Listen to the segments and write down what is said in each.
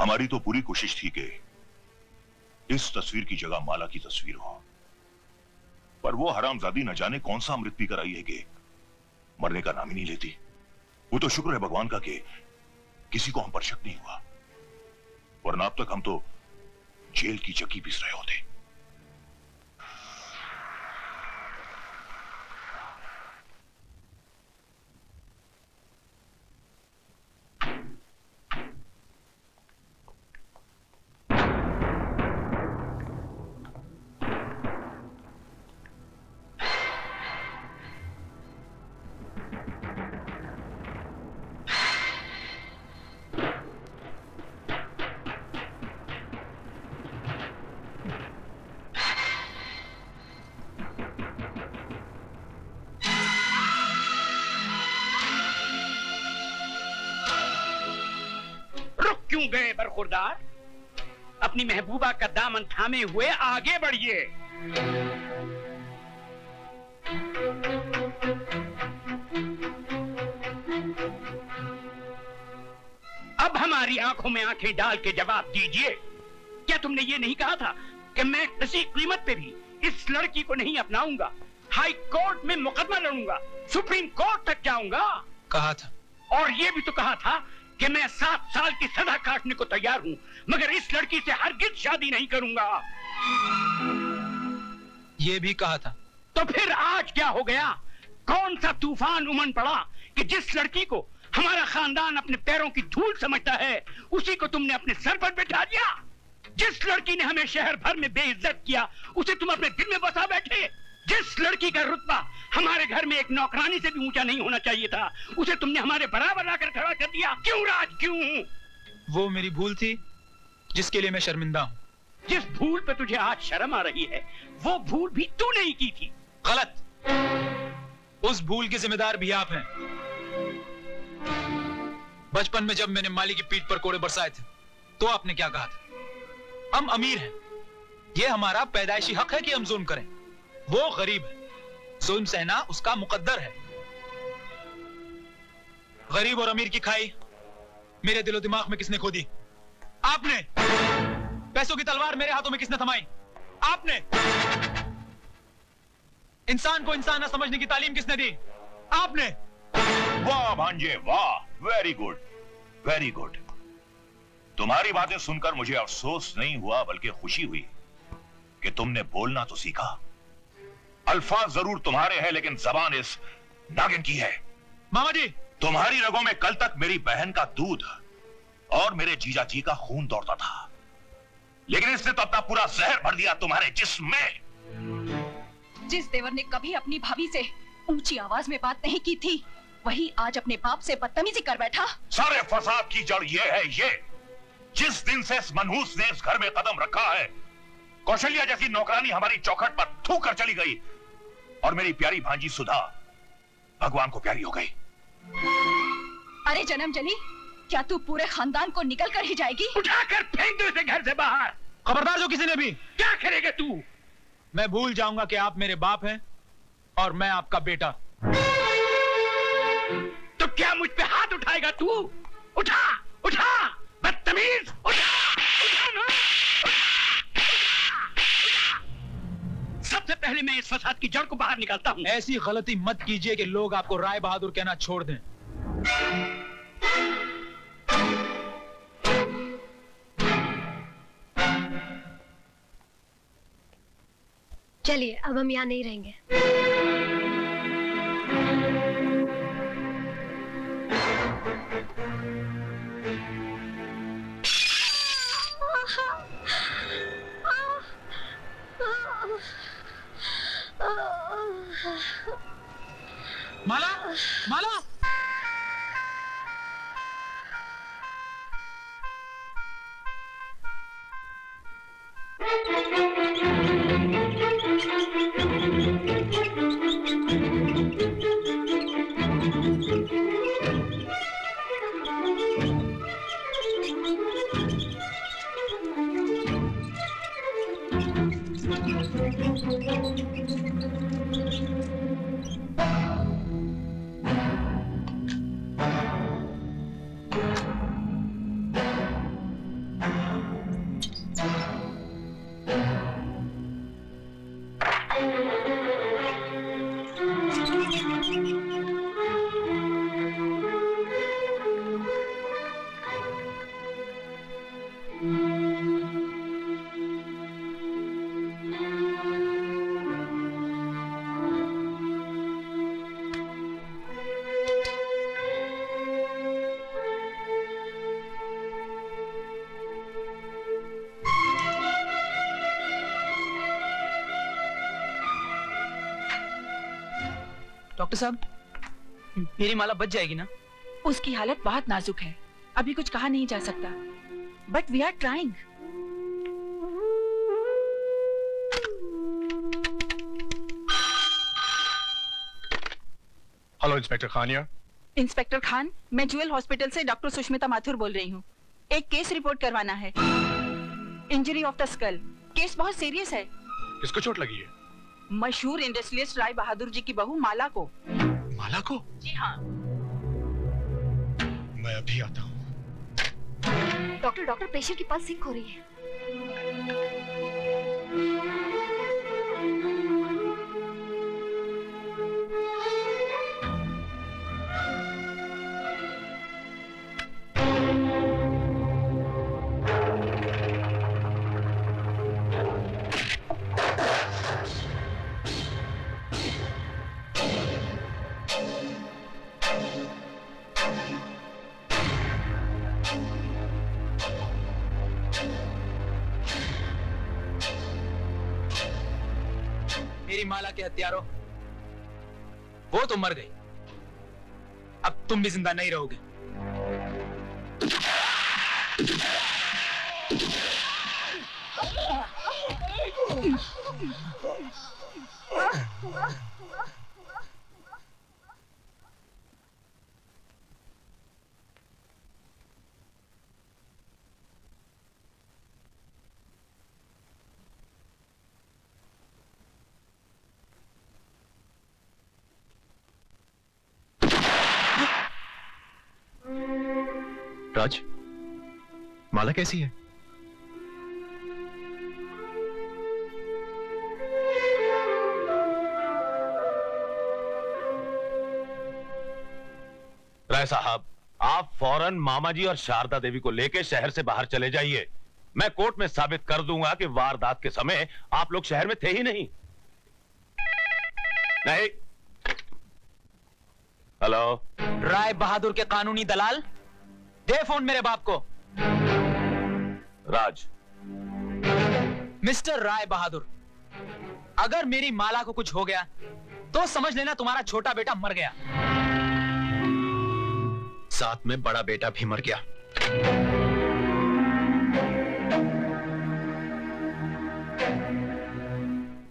हमारी तो पूरी कोशिश थी कि इस तस्वीर की जगह माला की तस्वीर हो, पर वो हरामजादी न जाने कौन सा अमृत पीकर आई है कि मरने का नाम ही नहीं लेती। वो तो शुक्र है भगवान का कि किसी को हम पर शक नहीं हुआ, वरना अब तक हम तो जेल की चक्की पीस रहे होते। क्यों गए बरखुरदार? अपनी महबूबा का दामन थामे हुए आगे बढ़िए। अब हमारी आंखों में आंखें डाल के जवाब दीजिए, क्या तुमने ये नहीं कहा था कि मैं किसी कीमत पे भी इस लड़की को नहीं अपनाऊंगा, हाई कोर्ट में मुकदमा लड़ूंगा, सुप्रीम कोर्ट तक जाऊंगा? कहा था। और ये भी तो कहा था कि मैं 7 साल की सजा काटने को तैयार हूं, मगर इस लड़की से हरगिज शादी नहीं करूंगा। ये भी कहा था। तो फिर आज क्या हो गया? कौन सा तूफान उमड़ पड़ा कि जिस लड़की को हमारा खानदान अपने पैरों की धूल समझता है, उसी को तुमने अपने सर पर बिठा दिया? जिस लड़की ने हमें शहर भर में बेइज्जत किया, उसे तुम अपने दिल में बसा बैठे। जिस लड़की का रुतबा हमारे घर में एक नौकरानी से भी ऊंचा नहीं होना चाहिए था, उसे तुमने हमारे बराबर लाकर खड़ा कर दिया। क्यों राज, क्यों? वो मेरी भूल थी जिसके लिए मैं शर्मिंदा हूं। जिस भूल पे तुझे आज शर्म आ रही है, वो भूल भी तू नहीं की थी। गलत। उस भूल के जिम्मेदार भी आप हैं। बचपन में जब मैंने माली की पीठ पर कोड़े बरसाए थे, तो आपने क्या कहा था? हम अमीर हैं, यह हमारा पैदाइशी हक है कि हम जुल्म करें। वो गरीब है, जुल्म सहना उसका मुकद्दर है। गरीब और अमीर की खाई मेरे दिलो दिमाग में किसने खोदी? आपने। पैसों की तलवार मेरे हाथों में किसने थमाई? आपने। इंसान को इंसान न समझने की तालीम किसने दी? आपने। वाह भांजे वाह, वेरी गुड, वेरी गुड। तुम्हारी बातें सुनकर मुझे अफसोस नहीं हुआ बल्कि खुशी हुई कि तुमने बोलना तो सीखा। अल्फाज जरूर तुम्हारे हैं, लेकिन जबान इस नागिन की है। मामा जी, तुम्हारी रगों में कल तक मेरी बहन का दूध और मेरे जीजा जी का खून दौड़ता था, लेकिन इसने तो अपना पूरा जहर भर दिया तुम्हारे जिस्म में। जिस देवर ने कभी अपनी भाभी से ऊंची आवाज में बात नहीं की थी, वही आज अपने बाप से बदतमीजी कर बैठा। सारे फसाद की जड़ ये है, ये जिस दिन से इस मनहूस ने इस घर में कदम रखा है, कौशल्या जैसी नौकरानी हमारी चौखट पर थूक कर चली गई और मेरी प्यारी भांजी सुधा भगवान को प्यारी हो गई। अरे जन्म जली, क्या तू पूरे खानदान को निकल कर ही जाएगी? उठाकर फेंक दो इसे घर से बाहर। खबरदार जो किसी ने भी। क्या करेगा तू? मैं भूल जाऊंगा कि आप मेरे बाप हैं और मैं आपका बेटा। तो क्या मुझ पे हाथ उठाएगा तू? उठा उठा बदतमीज, उठा उठा ना। सबसे पहले मैं इस फसाद की जड़ को बाहर निकालता हूं। ऐसी गलती मत कीजिए कि लोग आपको राय बहादुर कहना छोड़ दें। चलिए, अब हम यहाँ नहीं रहेंगे। माला, माला, डॉक्टर साहब, मेरी माला बच जाएगी ना? उसकी हालत बहुत नाजुक है, अभी कुछ कहा नहीं जा सकता, but we are trying. Hello inspector खानिया। इंस्पेक्टर खान, मैं ज्वेल हॉस्पिटल से डॉक्टर सुष्मिता माथुर बोल रही हूँ। एक केस रिपोर्ट करवाना है, injury of the skull. Case बहुत सीरियस है। किसको चोट लगी है? मशहूर इंडस्ट्रियलिस्ट राय बहादुर जी की बहू माला को। माला को? जी हाँ। मैं अभी आता हूँ। डॉक्टर पेशेंट की पल्स सिंक हो रही है। मेरी माला के हत्यारों, वो तो मर गई, अब तुम भी जिंदा नहीं रहोगे। राज, माला कैसी है? राय साहब, आप फौरन मामा जी और शारदा देवी को लेकर शहर से बाहर चले जाइए। मैं कोर्ट में साबित कर दूंगा कि वारदात के समय आप लोग शहर में थे ही नहीं। नहीं। हेलो, राय बहादुर के कानूनी दलाल, दे फोन मेरे बाप को। राज। मिस्टर राय बहादुर, अगर मेरी माला को कुछ हो गया तो समझ लेना तुम्हारा छोटा बेटा मर गया। साथ में बड़ा बेटा भी मर गया।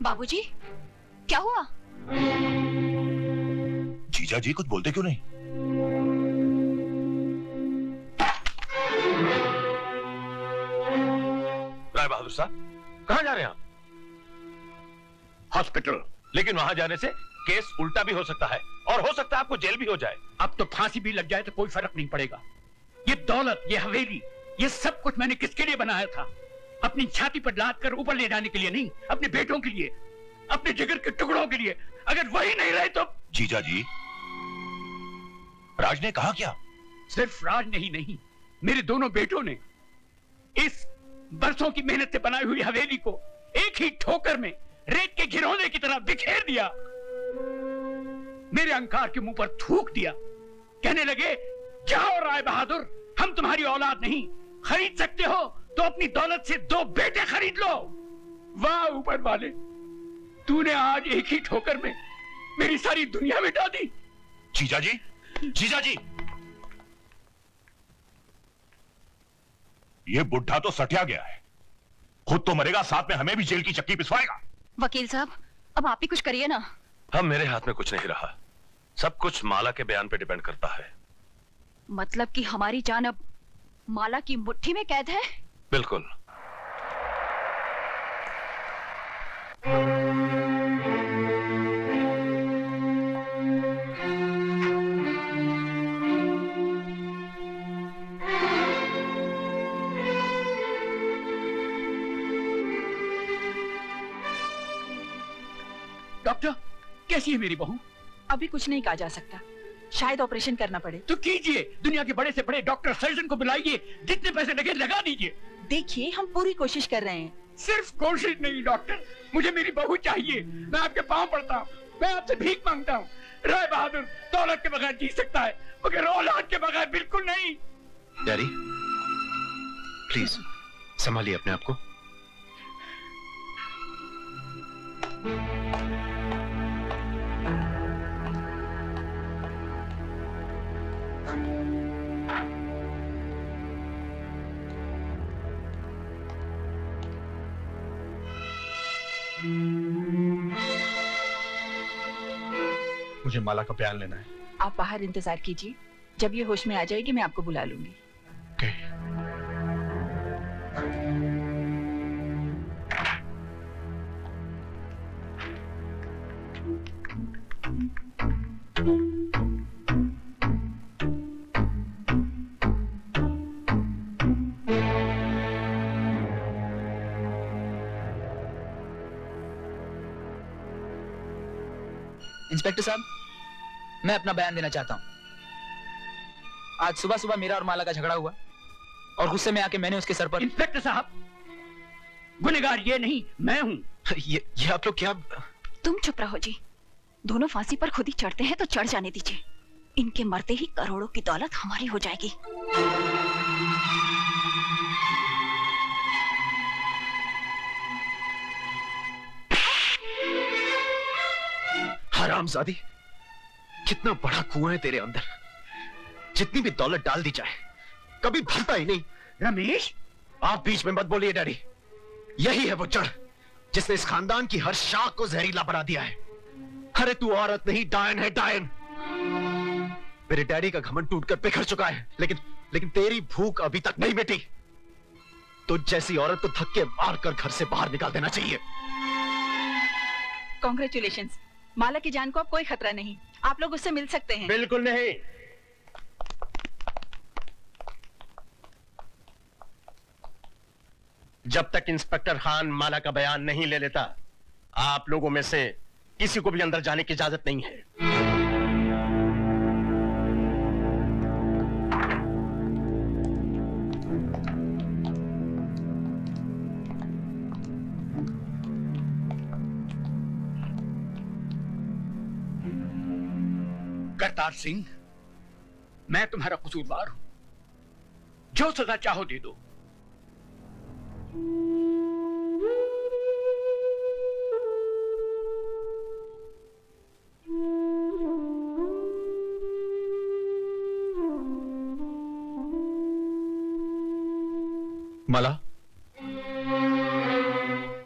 बाबूजी, क्या हुआ? जीजा जी कुछ बोलते क्यों नहीं? राय बहादुर साहब, कहां जा रहे हैं आप? हॉस्पिटल। लेकिन वहां जाने से केस उल्टा भी हो सकता है और हो सकता है आपको जेल भी हो जाए। अब तो फांसी भी लग जाए तो कोई फर्क नहीं पड़ेगा। ये दौलत, ये हवेली, ये सब कुछ मैंने किसके लिए बनाया था? अपनी छाती पर लाद कर ऊपर ले जाने के लिए नहीं, अपने बेटों के लिए, अपने जिगर के टुकड़ों के लिए। अगर वही नहीं रहे तो। जीजा जी, राज ने कहा क्या? सिर्फ राज ने ही नहीं, मेरे दोनों बेटों ने इस बरसों की मेहनत से बनाई हुई हवेली को एक ही ठोकर में रेत के घिरौने की तरह बिखेर दिया। मेरे अहंकार के मुंह पर थूक दिया। कहने लगे, जाओ राय बहादुर, हम तुम्हारी औलाद नहीं, खरीद सकते हो तो अपनी दौलत से 2 बेटे खरीद लो। वाह ऊपर वाले, तूने आज एक ही ठोकर में मेरी सारी दुनिया मिटा दी। जीजा जी, जीजा जी, ये बुढ़ा तो सटिया गया है, खुद तो मरेगा, साथ में हमें भी जेल की चक्की पिसवाएगा। वकील साहब, अब आप ही कुछ करिए ना। अब मेरे हाथ में कुछ नहीं रहा, सब कुछ माला के बयान पे डिपेंड करता है। मतलब कि हमारी जान अब माला की मुट्ठी में कैद है? बिल्कुल। डॉक्टर, कैसी है मेरी बहू? अभी कुछ नहीं कहा जा सकता, शायद ऑपरेशन करना पड़े। तो कीजिए, दुनिया के बड़े से बड़े डॉक्टर सर्जन को बुलाइए, जितने पैसे लगे लगा दीजिए। देखिए, हम पूरी कोशिश कर रहे हैं। सिर्फ कोशिश नहीं डॉक्टर, मुझे मेरी बहू चाहिए। मैं आपके पांव पड़ता हूँ, मैं आपसे भीख मांगता हूँ। राय बहादुर दौलत के बगैर जी सकता है, मगर औलाद के बगैर बिल्कुल नहीं। डैडी, प्लीज संभालिए अपने आप को। मुझे माला का बयान लेना है। आप बाहर इंतजार कीजिए, जब ये होश में आ जाएगी मैं आपको बुला लूंगी। इंस्पेक्टर साहब, मैं अपना बयान देना चाहता हूं। आज सुबह सुबह मेरा और माला का झगड़ा हुआ और गुस्से में आके मैंने उसके सर पर। इंस्पेक्टर साहब, गुनहगार ये नहीं मैं हूं। ये आप लोग क्या? तुम चुप रहो जी। दोनों फांसी पर खुद ही चढ़ते हैं तो चढ़ जाने दीजिए। इनके मरते ही करोड़ों की दौलत हमारी हो जाएगी। हरामजादी, कितना बड़ा कुआं है तेरे अंदर। जितनी भी दौलत डाल दी जाए कभी भरता ही नहीं। रमेश, आप बीच में मत बोलिए डैडी। यही है वो जड़ जिसने इस खानदान की हर शाख को जहरीला बना दिया है। अरे तू औरत नहीं, डायन है, डायन। मेरे डैडी का घमंड टूटकर बिखर चुका है, लेकिन तेरी भूख अभी तक नहीं मिटी। तो जैसी औरत को धक्के मारकर घर से बाहर निकाल देना चाहिए। कॉन्ग्रेचुलेशंस, माला की जान को अब कोई खतरा नहीं। आप लोग उससे मिल सकते हैं। बिल्कुल नहीं। जब तक इंस्पेक्टर खान माला का बयान नहीं ले लेता, आप लोगों में से किसी को भी अंदर जाने की इजाजत नहीं है। करतार सिंह, मैं तुम्हारा कसूरवार हूं। जो सजा चाहो दे दो। माला,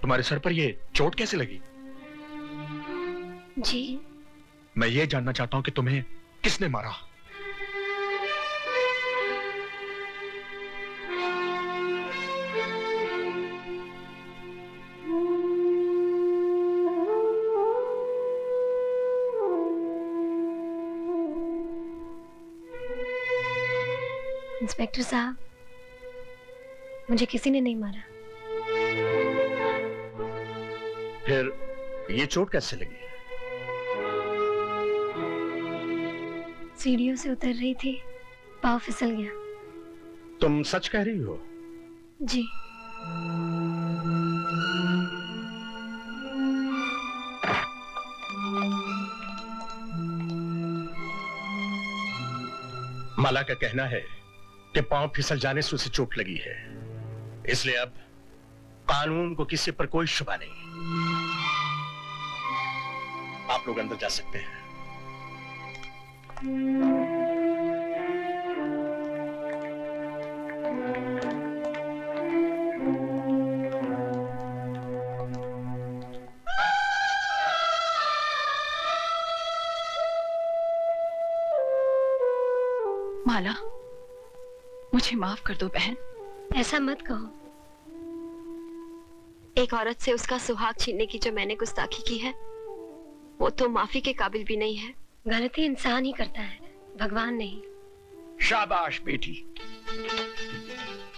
तुम्हारे सर पर ये चोट कैसे लगी? जी, मैं ये जानना चाहता हूं कि तुम्हें किसने मारा? इंस्पेक्टर साहब, मुझे किसी ने नहीं मारा। फिर ये चोट कैसे लगी? सीढ़ियों से उतर रही थी, पाँव फिसल गया। तुम सच कह रही हो? जी। माला का कहना है कि पांव फिसल जाने से उसे चोट लगी है, इसलिए अब कानून को किसी पर कोई शुबा नहीं। आप लोग अंदर जा सकते हैं। माला, मुझे माफ कर दो बहन। ऐसा मत कहो। एक औरत से उसका सुहाग छीनने की जो मैंने गुस्ताखी की है, वो तो माफी के काबिल भी नहीं है। गलती इंसान ही करता है, भगवान नहीं। शाबाश बेटी,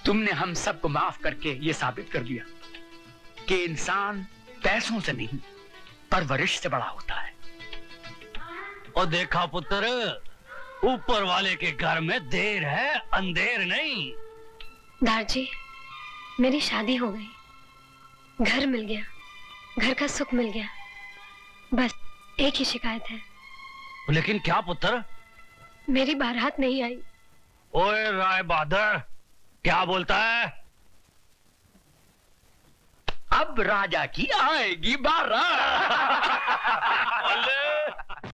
तुमने हम सबको माफ करके ये साबित कर दिया कि इंसान पैसों से नहीं, परवरिश से बड़ा होता है। और देखा पुत्र, ऊपर वाले के घर में देर है, अंधेर नहीं। दारजी, मेरी शादी हो गई, घर मिल गया, घर का सुख मिल गया। बस एक ही शिकायत है। लेकिन क्या पुत्र? मेरी बारात नहीं आई। ओए राय बहादुर, क्या बोलता है? अब राजा की आएगी बारात।